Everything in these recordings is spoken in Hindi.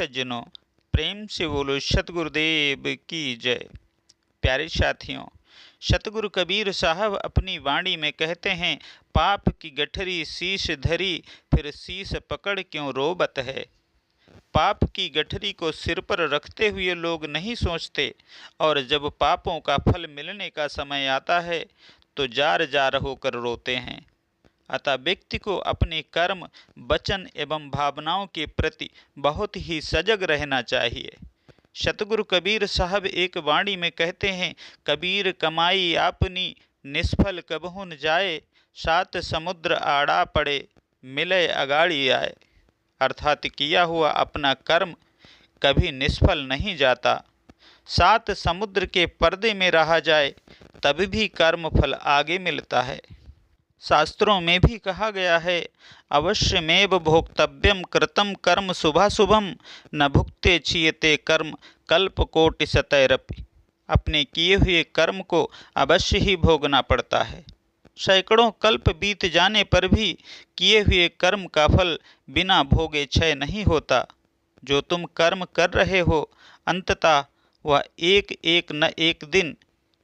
सज्जनों, प्रेम से बोलो सतगुरुदेव की जय। प्यारे साथियों, सतगुरु कबीर साहब अपनी वाणी में कहते हैं, पाप की गठरी शीश धरी, फिर शीश पकड़ क्यों रोबत है। पाप की गठरी को सिर पर रखते हुए लोग नहीं सोचते, और जब पापों का फल मिलने का समय आता है तो जार जार होकर रोते हैं। अतः व्यक्ति को अपने कर्म, वचन एवं भावनाओं के प्रति बहुत ही सजग रहना चाहिए। सतगुरु कबीर साहब एक वाणी में कहते हैं, कबीर कमाई आपनी निष्फल कबहु न जाए, सात समुद्र आड़ा पड़े मिले अगाड़ी आए। अर्थात किया हुआ अपना कर्म कभी निष्फल नहीं जाता। सात समुद्र के पर्दे में रहा जाए तब भी कर्म फल आगे मिलता है। शास्त्रों में भी कहा गया है, अवश्यमेव भोक्तव्यम कृतम कर्म शुभाशुभम, न भुक्ते क्षीयते कर्म कल्पकोटि शतैरपि। अपने किए हुए कर्म को अवश्य ही भोगना पड़ता है। सैकड़ों कल्प बीत जाने पर भी किए हुए कर्म का फल बिना भोगे क्षय नहीं होता। जो तुम कर्म कर रहे हो, अंततः वह एक एक न एक दिन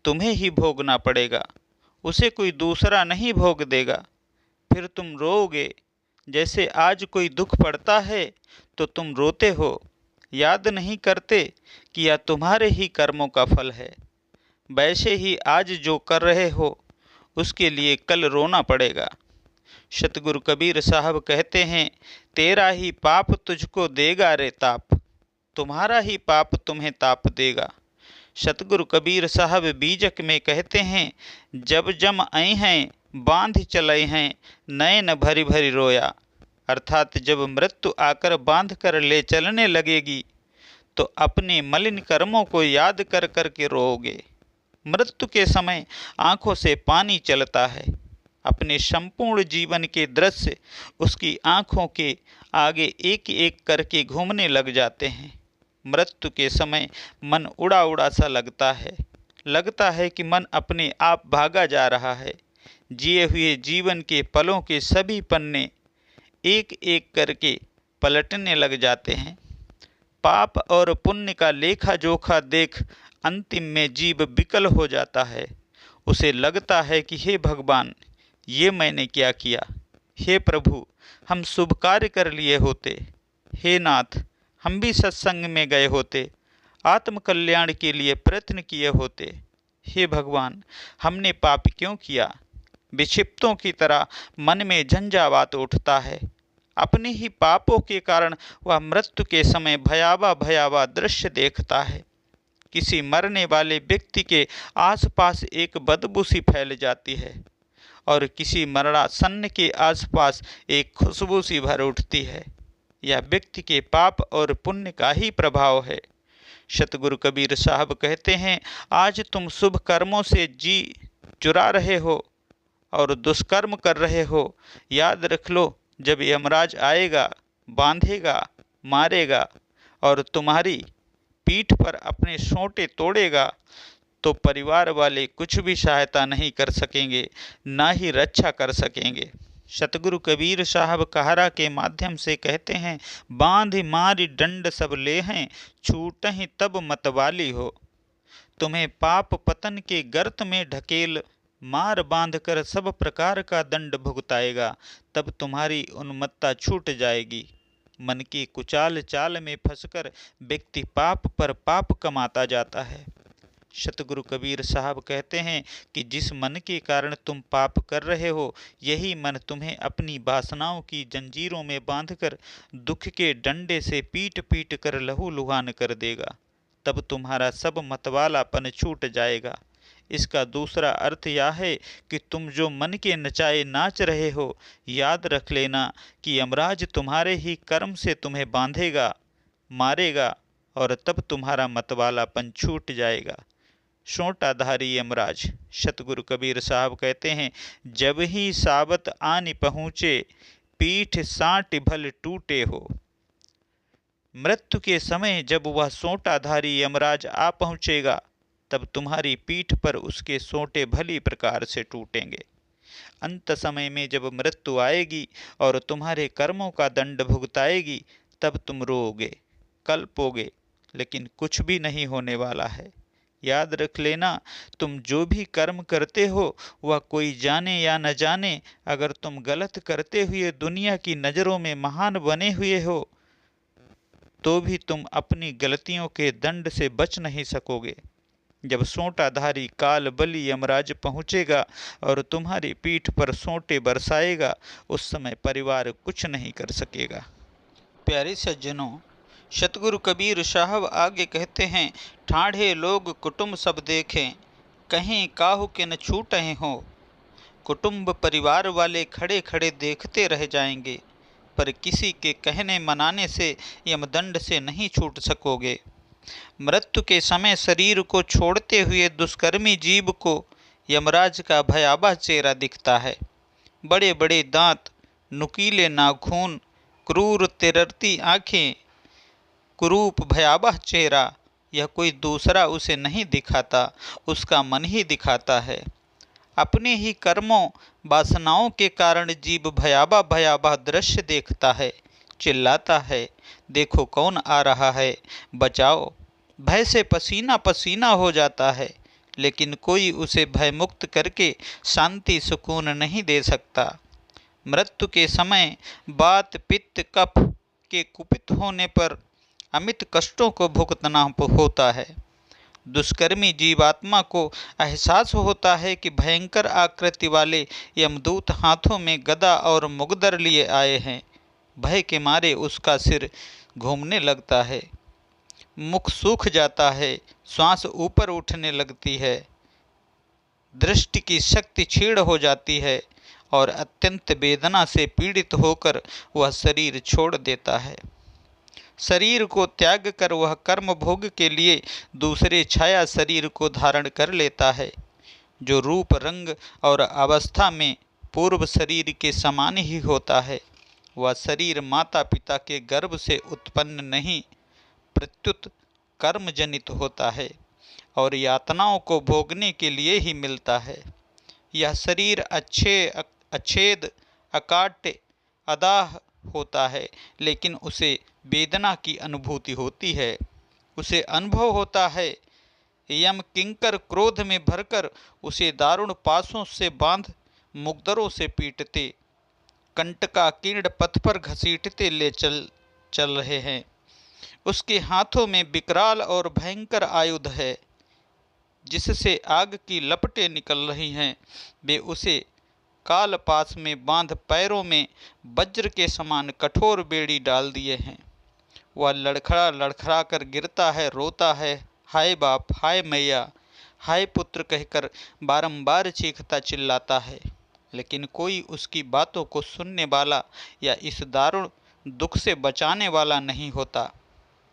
तुम्हें ही भोगना पड़ेगा, उसे कोई दूसरा नहीं भोग देगा। फिर तुम रोओगे। जैसे आज कोई दुख पड़ता है तो तुम रोते हो, याद नहीं करते कि यह तुम्हारे ही कर्मों का फल है। वैसे ही आज जो कर रहे हो उसके लिए कल रोना पड़ेगा। सतगुरु कबीर साहब कहते हैं, तेरा ही पाप तुझको देगा रे ताप, तुम्हारा ही पाप तुम्हें ताप देगा। सतगुरु कबीर साहब बीजक में कहते हैं, जब जम आई हैं बांध चले हैं, नैन भरी भरी रोया। अर्थात जब मृत्यु आकर बांध कर ले चलने लगेगी तो अपने मलिन कर्मों को याद कर कर के रोओगे। मृत्यु के समय आंखों से पानी चलता है। अपने संपूर्ण जीवन के दृश्य उसकी आंखों के आगे एक एक करके घूमने लग जाते हैं। मृत्यु के समय मन उड़ा उड़ा सा लगता है कि मन अपने आप भागा जा रहा है। जिए हुए जीवन के पलों के सभी पन्ने एक एक करके पलटने लग जाते हैं। पाप और पुण्य का लेखा जोखा देख अंतिम में जीव विकल हो जाता है। उसे लगता है कि हे भगवान, ये मैंने क्या किया। हे प्रभु, हम शुभ कार्य कर लिए होते। हे नाथ, हम भी सत्संग में गए होते, आत्म कल्याण के लिए प्रयत्न किए होते। हे भगवान, हमने पाप क्यों किया। विक्षिप्तों की तरह मन में झंझावात उठता है। अपने ही पापों के कारण वह मृत्यु के समय भयावह भयावह दृश्य देखता है। किसी मरने वाले व्यक्ति के आसपास एक बदबू सी फैल जाती है और किसी मरणासन्न के आसपास एक खुशबू सी भर उठती है। यह व्यक्ति के पाप और पुण्य का ही प्रभाव है। सतगुरु कबीर साहब कहते हैं, आज तुम शुभ कर्मों से जी चुरा रहे हो और दुष्कर्म कर रहे हो। याद रख लो, जब यमराज आएगा, बांधेगा, मारेगा और तुम्हारी पीठ पर अपने सोंटे तोड़ेगा तो परिवार वाले कुछ भी सहायता नहीं कर सकेंगे, ना ही रक्षा कर सकेंगे। सतगुरु कबीर साहब कहारा के माध्यम से कहते हैं, बांध मारी दंड सब ले हैं, छूटहि तब मतवाली हो। तुम्हें पाप पतन के गर्त में ढकेल मार बांध कर सब प्रकार का दंड भुगताएगा, तब तुम्हारी उन्मत्ता छूट जाएगी। मन की कुचाल चाल में फंसकर व्यक्ति पाप पर पाप कमाता जाता है। सतगुरु कबीर साहब कहते हैं कि जिस मन के कारण तुम पाप कर रहे हो, यही मन तुम्हें अपनी वासनाओं की जंजीरों में बांधकर दुख के डंडे से पीट पीट कर लहूलुहान कर देगा। तब तुम्हारा सब मतवालापन छूट जाएगा। इसका दूसरा अर्थ यह है कि तुम जो मन के नचाए नाच रहे हो, याद रख लेना कि यमराज तुम्हारे ही कर्म से तुम्हें बांधेगा, मारेगा और तब तुम्हारा मतवालापन छूट जाएगा। सोंटाधारी यमराज। सतगुरु कबीर साहब कहते हैं, जब ही साबत आनि पहुँचे, पीठ साँट भल टूटे हो। मृत्यु के समय जब वह सोंटाधारी यमराज आ पहुँचेगा, तब तुम्हारी पीठ पर उसके सोंटे भली प्रकार से टूटेंगे। अंत समय में जब मृत्यु आएगी और तुम्हारे कर्मों का दंड भुगताएगी, तब तुम रोओगे। कल्पोगे, लेकिन कुछ भी नहीं होने वाला है। याद रख लेना, तुम जो भी कर्म करते हो वह कोई जाने या न जाने, अगर तुम गलत करते हुए दुनिया की नज़रों में महान बने हुए हो तो भी तुम अपनी गलतियों के दंड से बच नहीं सकोगे। जब सोंटाधारी काल बलि यमराज पहुंचेगा और तुम्हारी पीठ पर सोंटे बरसाएगा, उस समय परिवार कुछ नहीं कर सकेगा। प्यारे सज्जनों, सतगुरु कबीर साहब आगे कहते हैं, ठाढ़े लोग कुटुंब सब देखें, कहीं काहू के न छूटे हो। कुटुंब परिवार वाले खड़े खड़े देखते रह जाएंगे, पर किसी के कहने मनाने से यमदंड से नहीं छूट सकोगे। मृत्यु के समय शरीर को छोड़ते हुए दुष्कर्मी जीव को यमराज का भयावह चेहरा दिखता है। बड़े बड़े दांत, नुकीले नाखून, क्रूर तिररती आंखें, कुरूप भयावह चेहरा, यह कोई दूसरा उसे नहीं दिखाता, उसका मन ही दिखाता है। अपने ही कर्मों वासनाओं के कारण जीव भयावह भयावह दृश्य देखता है, चिल्लाता है, देखो कौन आ रहा है, बचाओ। भय से पसीना पसीना हो जाता है, लेकिन कोई उसे भयमुक्त करके शांति सुकून नहीं दे सकता। मृत्यु के समय वात पित्त कफ के कुपित होने पर अमित कष्टों को भुगतना होता है। दुष्कर्मी जीवात्मा को एहसास होता है कि भयंकर आकृति वाले यमदूत हाथों में गदा और मुगदर लिए आए हैं। भय के मारे उसका सिर घूमने लगता है, मुख सूख जाता है, श्वास ऊपर उठने लगती है, दृष्टि की शक्ति क्षीण हो जाती है और अत्यंत वेदना से पीड़ित होकर वह शरीर छोड़ देता है। शरीर को त्याग कर वह कर्म भोग के लिए दूसरे छाया शरीर को धारण कर लेता है, जो रूप रंग और अवस्था में पूर्व शरीर के समान ही होता है। वह शरीर माता पिता के गर्भ से उत्पन्न नहीं, प्रत्युत कर्म जनित होता है और यातनाओं को भोगने के लिए ही मिलता है। यह शरीर अच्छेद अकाट्य अदाह होता है, लेकिन उसे वेदना की अनुभूति होती है। उसे अनुभव होता है, यम किंकर क्रोध में भरकर उसे दारुण पासों से बांध मुगदरों से पीटते, कंटका कीर्ण पथ पर घसीटते ले चल रहे हैं। उसके हाथों में विकराल और भयंकर आयुध है, जिससे आग की लपटें निकल रही हैं। वे उसे काल पास में बांध पैरों में वज्र के समान कठोर बेड़ी डाल दिए हैं। वह लड़खड़ा लड़खड़ा कर गिरता है, रोता है, हाय बाप, हाय मैया, हाय पुत्र कहकर बारंबार चीखता चिल्लाता है, लेकिन कोई उसकी बातों को सुनने वाला या इस दारुण दुख से बचाने वाला नहीं होता।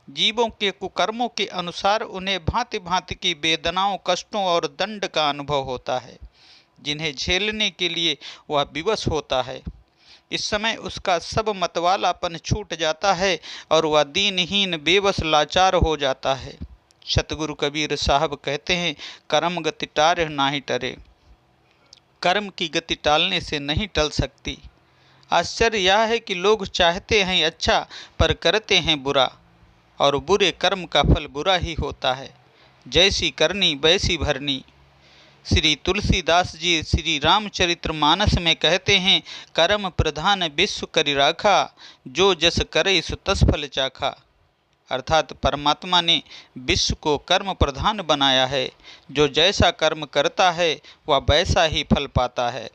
जीवों के कुकर्मों के अनुसार उन्हें भांति भांति की वेदनाओं, कष्टों और दंड का अनुभव होता है, जिन्हें झेलने के लिए वह विवश होता है। इस समय उसका सब मतवालापन छूट जाता है और वह दीनहीन बेबस लाचार हो जाता है। सतगुरु कबीर साहब कहते हैं, कर्म गति टारे नाही टरे। कर्म की गति टालने से नहीं टल सकती। आश्चर्य यह है कि लोग चाहते हैं अच्छा पर करते हैं बुरा, और बुरे कर्म का फल बुरा ही होता है। जैसी करनी वैसी भरनी। श्री तुलसीदास जी श्री रामचरितमानस में कहते हैं, कर्म प्रधान विश्व करि राखा, जो जस करे सो तस फल चाखा। अर्थात परमात्मा ने विश्व को कर्म प्रधान बनाया है। जो जैसा कर्म करता है वह वैसा ही फल पाता है।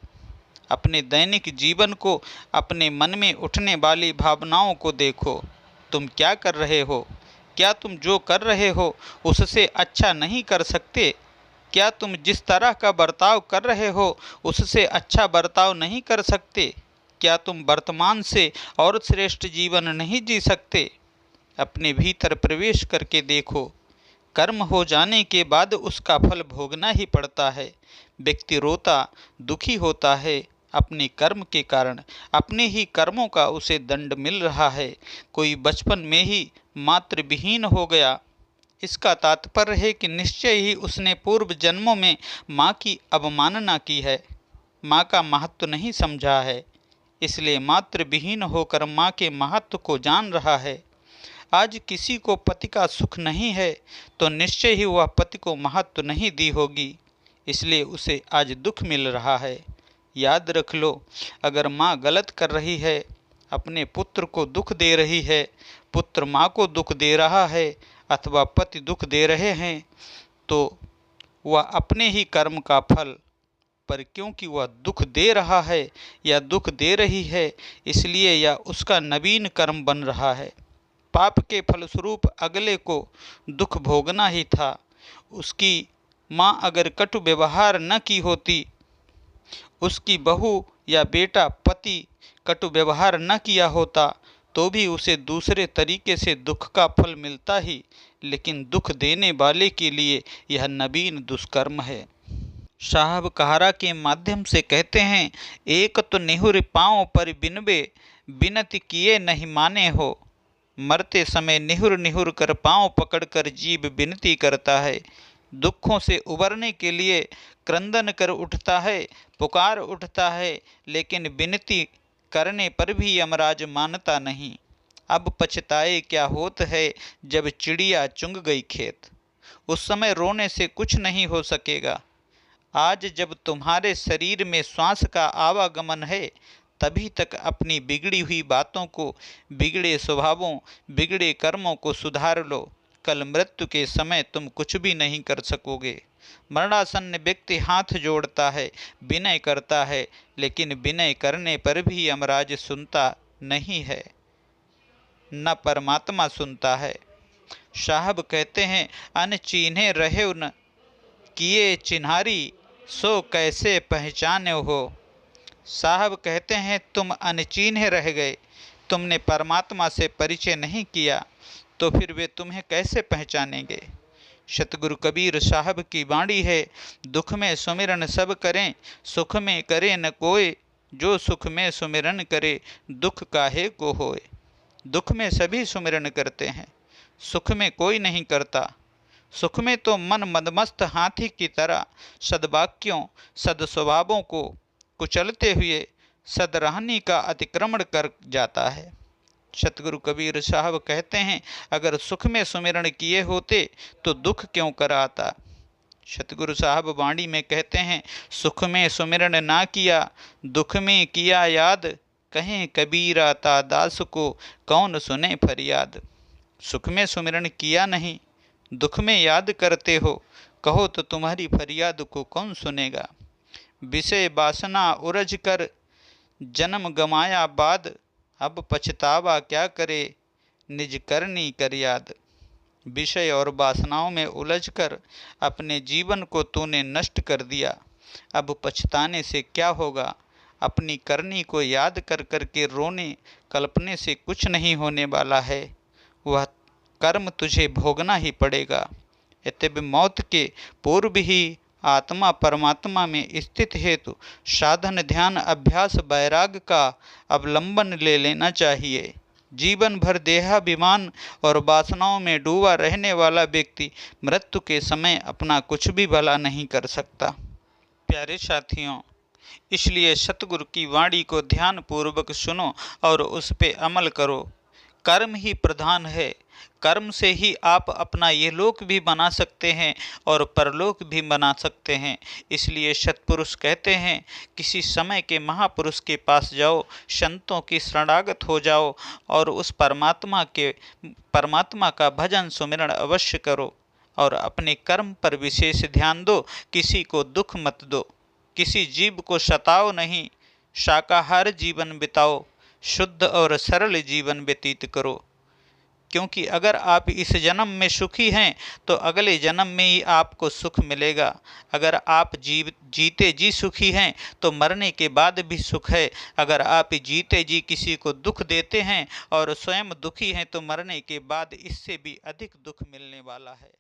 अपने दैनिक जीवन को, अपने मन में उठने वाली भावनाओं को देखो। तुम क्या कर रहे हो? क्या तुम जो कर रहे हो उससे अच्छा नहीं कर सकते? क्या तुम जिस तरह का बर्ताव कर रहे हो उससे अच्छा बर्ताव नहीं कर सकते? क्या तुम वर्तमान से और श्रेष्ठ जीवन नहीं जी सकते? अपने भीतर प्रवेश करके देखो। कर्म हो जाने के बाद उसका फल भोगना ही पड़ता है। व्यक्ति रोता, दुखी होता है अपने कर्म के कारण। अपने ही कर्मों का उसे दंड मिल रहा है। कोई बचपन में ही मातृ विहीन हो गया। इसका तात्पर्य है कि निश्चय ही उसने पूर्व जन्मों में माँ की अवमानना की है, माँ का महत्व नहीं समझा है, इसलिए मातृ विहीन होकर माँ के महत्व को जान रहा है। आज किसी को पति का सुख नहीं है तो निश्चय ही वह पति को महत्व नहीं दी होगी, इसलिए उसे आज दुख मिल रहा है। याद रख लो, अगर माँ गलत कर रही है, अपने पुत्र को दुख दे रही है, पुत्र माँ को दुख दे रहा है अथवा पति दुख दे रहे हैं, तो वह अपने ही कर्म का फल, पर क्योंकि वह दुख दे रहा है या दुख दे रही है, इसलिए यह उसका नवीन कर्म बन रहा है। पाप के फलस्वरूप अगले को दुख भोगना ही था। उसकी माँ अगर कटु व्यवहार न की होती, उसकी बहू या बेटा पति कटु व्यवहार न किया होता, तो भी उसे दूसरे तरीके से दुख का फल मिलता ही, लेकिन दुख देने वाले के लिए यह नवीन दुष्कर्म है। साहब कहारा के माध्यम से कहते हैं, एक तो निहुर पाँव पर बिनबे, बिनती किए नहीं माने हो। मरते समय निहुर निहुर कर पाँव पकड़कर जीव विनती करता है। दुखों से उबरने के लिए क्रंदन कर उठता है, पुकार उठता है, लेकिन विनती करने पर भी यमराज मानता नहीं। अब पछताए क्या होत है, जब चिड़िया चुंग गई खेत। उस समय रोने से कुछ नहीं हो सकेगा। आज जब तुम्हारे शरीर में श्वास का आवागमन है, तभी तक अपनी बिगड़ी हुई बातों को, बिगड़े स्वभावों, बिगड़े कर्मों को सुधार लो। कल मृत्यु के समय तुम कुछ भी नहीं कर सकोगे। मरणासन्न व्यक्ति हाथ जोड़ता है, विनय करता है, लेकिन विनय करने पर भी यमराज सुनता नहीं है, न परमात्मा सुनता है। साहब कहते हैं, अनचीन्हे रहे न किए चिन्हारी, सो कैसे पहचाने हो। साहब कहते हैं, तुम अनचीन्हे रह गए, तुमने परमात्मा से परिचय नहीं किया, तो फिर वे तुम्हें कैसे पहचानेंगे। सतगुरु कबीर साहब की वाणी है, दुख में सुमिरन सब करें, सुख में करे न कोई, जो सुख में सुमिरन करे, दुख काहे को होए। दुख में सभी सुमिरन करते हैं, सुख में कोई नहीं करता। सुख में तो मन मदमस्त हाथी की तरह सद्वाक्यों, सद्स्वभावों को कुचलते हुए सदराहनी का अतिक्रमण कर जाता है। सतगुरु कबीर साहब कहते हैं, अगर सुख में सुमिरन किए होते तो दुख क्यों कर आता। सतगुरु साहब वाणी में कहते हैं, सुख में सुमिरन ना किया, दुख में किया याद, कहें कबीर आता दास को, कौन सुने फरियाद। सुख में सुमिरन किया नहीं, दुख में याद करते हो, कहो तो तुम्हारी फरियाद को कौन सुनेगा। विषय वासना उरझ कर जन्म गमाया बाद, अब पछतावा क्या करे, निज करनी कर याद। विषय और वासनाओं में उलझकर अपने जीवन को तूने नष्ट कर दिया, अब पछताने से क्या होगा। अपनी करनी को याद कर कर के रोने कल्पने से कुछ नहीं होने वाला है, वह कर्म तुझे भोगना ही पड़ेगा। अतएव मौत के पूर्व ही आत्मा परमात्मा में स्थित हेतु साधन, ध्यान, अभ्यास, वैराग का अवलंबन ले लेना चाहिए। जीवन भर देहाभिमान और वासनाओं में डूबा रहने वाला व्यक्ति मृत्यु के समय अपना कुछ भी भला नहीं कर सकता। प्यारे साथियों, इसलिए सतगुरु की वाणी को ध्यान पूर्वक सुनो और उस पे अमल करो। कर्म ही प्रधान है। कर्म से ही आप अपना ये लोक भी बना सकते हैं और परलोक भी बना सकते हैं। इसलिए सत्पुरुष कहते हैं, किसी समय के महापुरुष के पास जाओ, संतों की शरणागत हो जाओ और उस परमात्मा का भजन सुमिरन अवश्य करो और अपने कर्म पर विशेष ध्यान दो। किसी को दुख मत दो, किसी जीव को सताओ नहीं, शाकाहार जीवन बिताओ, शुद्ध और सरल जीवन व्यतीत करो। क्योंकि अगर आप इस जन्म में सुखी हैं तो अगले जन्म में ही आपको सुख मिलेगा। अगर आप जीते जी सुखी हैं तो मरने के बाद भी सुख है। अगर आप जीते जी किसी को दुख देते हैं और स्वयं दुखी हैं तो मरने के बाद इससे भी अधिक दुख मिलने वाला है।